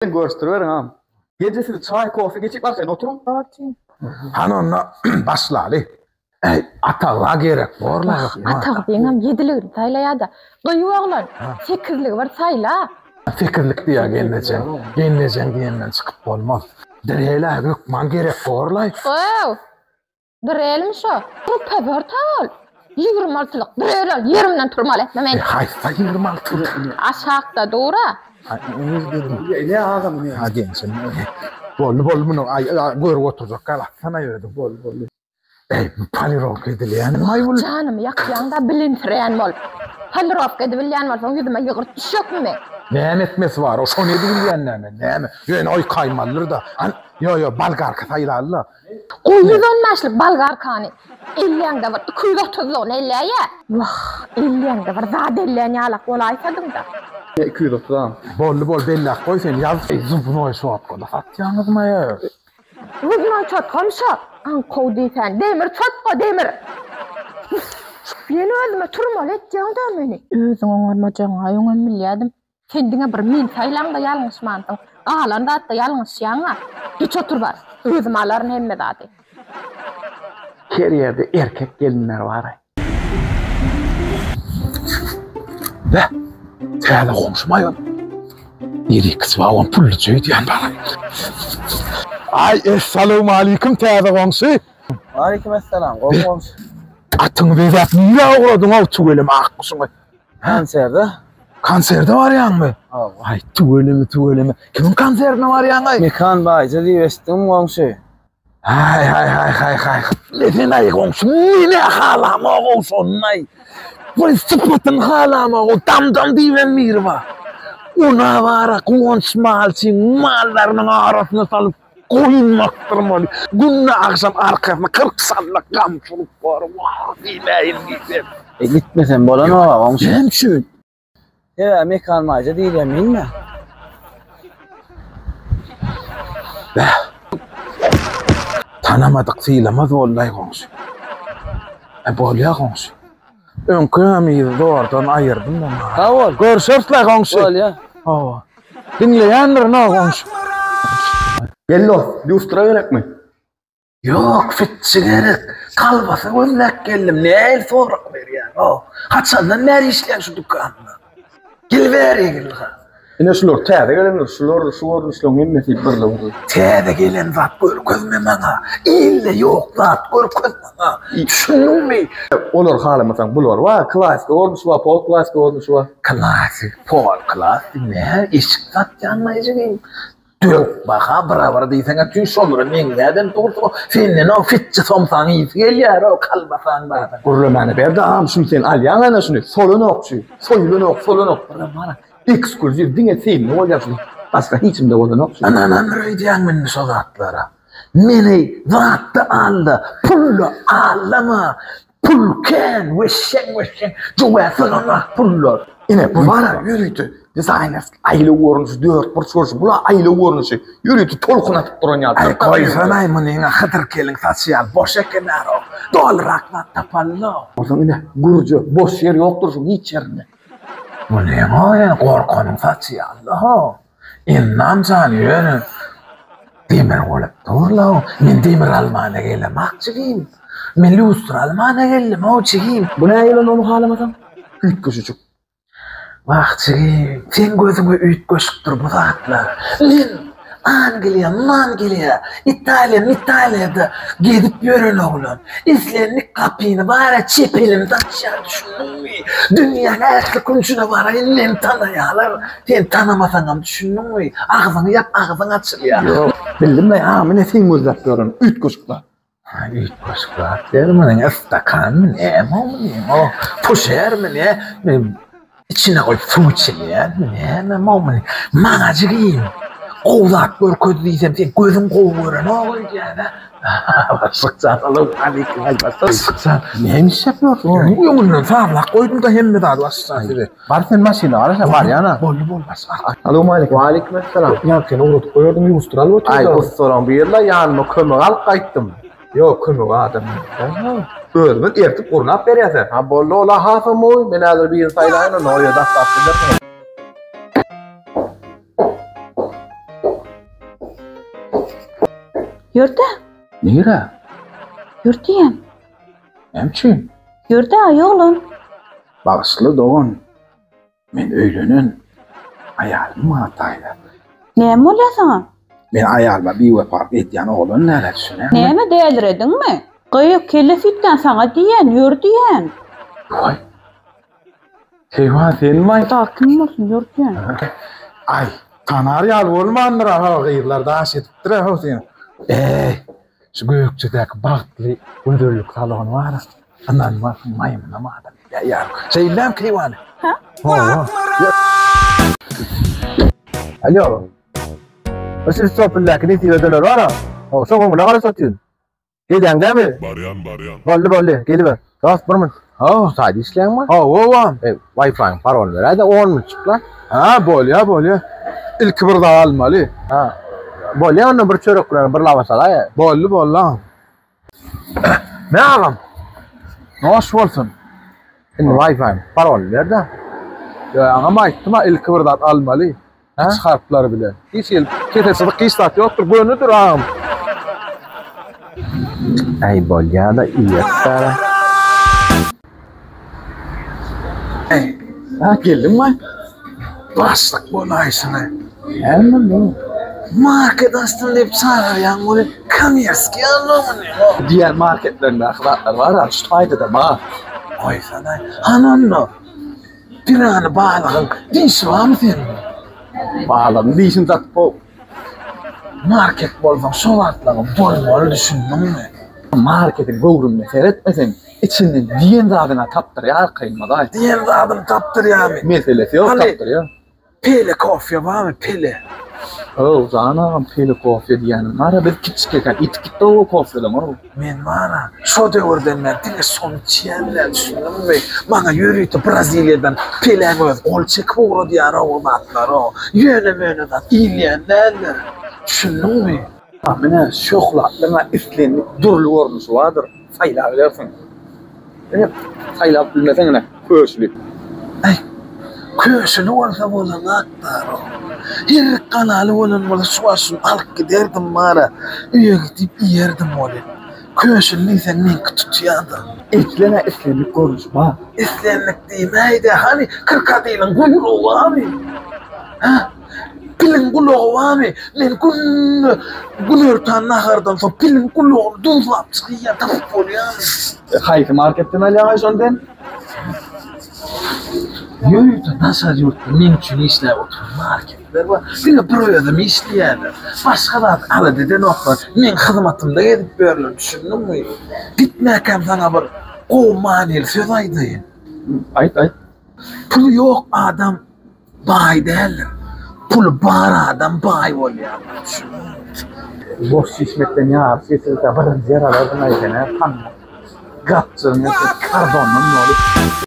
Gösteriver ha. Gecesi çay, kofe geçip var sen oturun. Hanonna başladı. Atağa gerek borlar. Ataq diýeňem ýediligini saýlaýa-da. Goýy oglan, fikirligi bar saýla. Fikirlik diye gelmeyeceksin diyenden çıkıp olmaz. Direyle hükman gerek borlay. Direlim şo. Rupa bertal. 26'lık direyle yerimden turmal etmem men. Hayfa 26. Aşağıda doğra. Ne dedim? Ne ağam ne? Ha gençim. Bol bunu gör oturacak kala. Sana yürüdüm bol. Palirok edilýän. Canım ýakýanda bilintirýän bol. Palirok edilýän bolsa ýüzüme ýygyrt düşekmi? Näme etmesi var? O şo ne bilýän näme? Ýöne oy kaymallar da. Yo balgarka saýlarlar. Oýuzon maşlyk balgarkany. Elliýäňde bir 230 on elliýä. Wah, elliýäňde bir zat elliýän ýalak bolaýsadyň da. 230 am. Bol belli koy sen yaz. Zubnoy şoap kola. Satýaňyzmy ýa? Zubnoy çatgamşa. An kowdy sen demir çatga demir. Ýene özüme turmal etjäň da meni. Özüň oňarmajaň aýyň bilýärdim. Kendiňe bir men saýlan da ýalňyşmandyň. Galanda da ýalňyşýaňa. Hiç otur bar. Özüm alaryn hemme zady. Her yerde erkek gelinler var. Ne? Täze gomşumaýan. Iri kısma on pullu söýdýän bar. Ay, assalamu alaykum täze gomşy. Aleykümselam. Gomşy. Atyňy beýät niýe ogladyň aw tügelim aksyňy. Kanserde? Konserde barýanmy? Ay, tügelimi. Kimin konserine barýan? Mekan baýja diýesdim gomşy. Hay. Neden ay gomşy? Ne halama gomşy? Bu sıfatın halama o dam diýen mirwa. Ona bara konuşmalçyň mallarnyň arasına salyp koyunmaktırmalı. Günne akşam arkasına 40 sallık gamçılık var. Vah, bilayin gitmem. Gitmesen bolan o gomşy. Hemşin. Ya mekan baýja diýen minne. Tanamadık fiilamaz vallahi gomşy. Bolýa gomşy. Öňkümi doğrudan ayırdım da. Ha bol. Görüşersler gomşy. Bolýa. Ha. Dinleýänler ne gomşy? Bello, lustra gerekmi? Yok, fitçi gerek. Kalbasa gömlek geldim. Ne el sorak berýän? Haçandan näre işleýän şu dükkanda? Gel gel. Ine şular täze gelenler, şular işleň emmesi birle. Täze gelen zat görkezme maňa. İlle ýok zat görkezme maňa. Düşünürmi? Olar halamasaň bular wa klasik olmuş wa pol klasik olmuş wa. Klasik, pol klasik ne? Eşik satýanmaýjy. Dök baka beraber diýseňer tüy şolary meňden durdy. Senden o fitçi somsaň ýyp gelýär o kalbasaň bar. Gurrumany berdi am şunu sen alýan ana şunu. Solunokçy, solunok. Bana ekskluziv diňe sen ne bolýar? Başga hiçimde bolunokçy. Anan röýdýän meni şo zatlara. Meni zatda aldy. Pullu allama. Pulken, weşeň. Jowa pullar. Ine bu bara ýürüýdi. Designer aýly görnüşi 4 bir sorsy bula aýly görnüşi ýürüýdi tolkun atyp duran ýaly. Ay koýsana meni hatyr kelin sosial boş ekenaro. Dol rakmat tapallo. Oňa ine gurju boş ýer ýokdur şu hiç ýerinde. Bu ne moýa gorkonyň sosial. Innam jany demir bolup durlaw. Men demir almana gelmakçyym. Men lustra almana gelmakçyym. Bu näýe onu halamasaň? Ütköşüçük. Vakçı, sen gözüme üyt koşuktur bu zatlar. Men Angliya, İtalya'da gidip yörün oğlum. İzlenlik kapıyını bari çepelim taşıyan düşündün mü? Dünyanın her kunçuna bari ellen tanıyalar. Sen tanımasan düşündün mü? Ağzını yap, ağzını açıl ya. Yok, bildim de ya, mene sen gözlep görün, üyt koşuklar. Üyt koşuklar, dermanın ıstakan mı ne? O puşer mi ne? İçine koy su içilýär. Ne mamany? Maňacygym. Gowlat görköz diýsem sen gözüm gowuran oýýar. Assalamu alaykum. Aybaşsan. Näme ýapýarsyň? Bu ýolundan sablak goýdum da hemme dar başlaýdy. Bar sen maşina araşa bar ýana. Bol bas. Assalamu alaykum. Wa alaykumselam. Ya sen urutup goýardym ýustural otur. Ay usturam birle ýanyma kömek alyp gaýtdym. Yok kömek adam. Özüňiz ertip gurnap berýärsiň. Ha bolly ola hafymy, men häzir bir saýlaýan, no ýa-da tapdyr. Yurda, Nere? yurdayam. Hemçin? Yurda oğlum. Bağışlı doğun. Men öylünün ayalım hatayla. Näme bolýar sana? Men ayalma bir wepark etýän oğlun näle düşünä? Näme değerliredinmi? Gyýyk kelef itden sana diýen, yurdayan. Vay. Heyvan senmay. Sakin bolsun, yurdayan. Ay, tanar yal bolmandyr ha gyýrlarda aşetipdir ha sen. Şu gökçedeki bagtly ödüllük salon var. Anan var, maymuna madem. Ya, şeylem kıyvan. Ha? Alo. Nasıl sopilla kini tiyodolar var ha? O soğuk ne kadar satıyorsun? Giden değil mi? Baryan. Bolli, geliver. Rast burmun. Ha, sadece işleyen mi? Ha, ovam. Wi-Fi parol ver. Hadi 10 mu çık lan? Ha, bolya. İlk bir da almalı. Ha. Bolli onu bir çörek kuran, bir lava sala ya. Bolla. Ne ağam? Noş bolsun. Şimdi Wi-Fi parol ver de. Ya, ama aytma ilk bir da almalı. Hiç harflar bile. Hiç el ketesi qistat yoktur, bu nedir ağam? Ay bolya da iyi yaptara. Ha, geldin mi? Başlık bolaysana. Hemen bu. Market aslında hep çağıran böyle Kamerski anlamını. Diğer marketlerinde aklatlar var ha, şu fayda da var. Oy sana, ananla. Bir anı bağlığın, dinç var mı senin? Bağlığın, dinçin zat bu. Market bolsan, soğatlarını bolmalı düşündün mü? Marketin gogrununu seyretmesen, içinden diyen zadına taptır ya kıymaday. Diyen zadını taptır ya mı? Meselesi yok taptır ya. Pele kofya var mı pele? Oh, canım pele kofya diyenim. Ara bir küçükken itkit o kofyadan o. Men bana şu devirden ben dine son çiyenler düşündüm mü? Bana yürüyüp Brezilya'dan pele göz ol çek vuru diyen o batlar o. Yöne da iyileyenler. Düşündün mü? Mene şoklatlarına islenlik durlu olmuş vardır. Sayla bilirsin. Sayla bilmesen ne? Köşlü. Köşlü olsa bolan aktar o. Her kanalı olan bolan suasın alıp giderdim bana. Üye gidip yerdim onu. Köşlü neyse mink tutuyordu. İslenlik olmuş var. İslenlik demeydi hani 40 adıyla kuyruğu var mı? Ha? Pilin kulağı var mı? Men gün örten nahardan sonra pilin kulağı duzlap çıkıyor, tapıp oluyor. Hayır, marketten alıyor sondan. Yürüyüp nasıl yurtta men için işler otur marketler var. Bir de buraya mı işleyenler? Başka da alıdıdan oklar. Men hizmetimde edip böyle düşündün mü? Bitmeyken sana bir kovmaniyel söz aydayım. Ayt. Pulu yok adam bay derler. Pulu bar adam bay oluyor. Boş şişmekten ya, sesirte varın ziyaralardan ayken ha. Gatçının kardonun ne olur.